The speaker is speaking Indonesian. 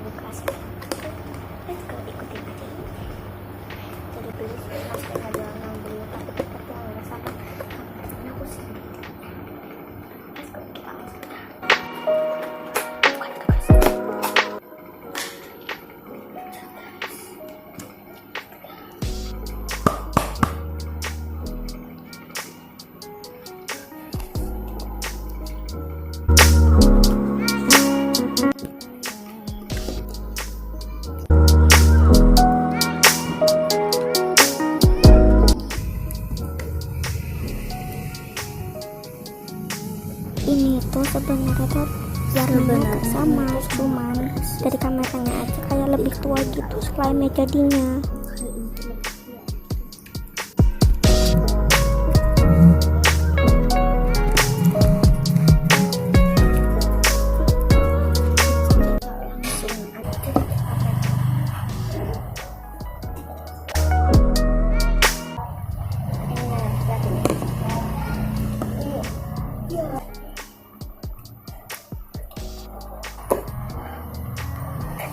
edukasi. Let's go, ikutin aja. Jadi beli sih mas nggak bilang yang beli, tapi tetap yang udah sama kameranya aku sih. Let's go, kita langsung bukan tugas. Ini tuh sebenarnya tuh warnanya sama, cuman dari kameranya aja kayak lebih tua gitu selainnya jadinya.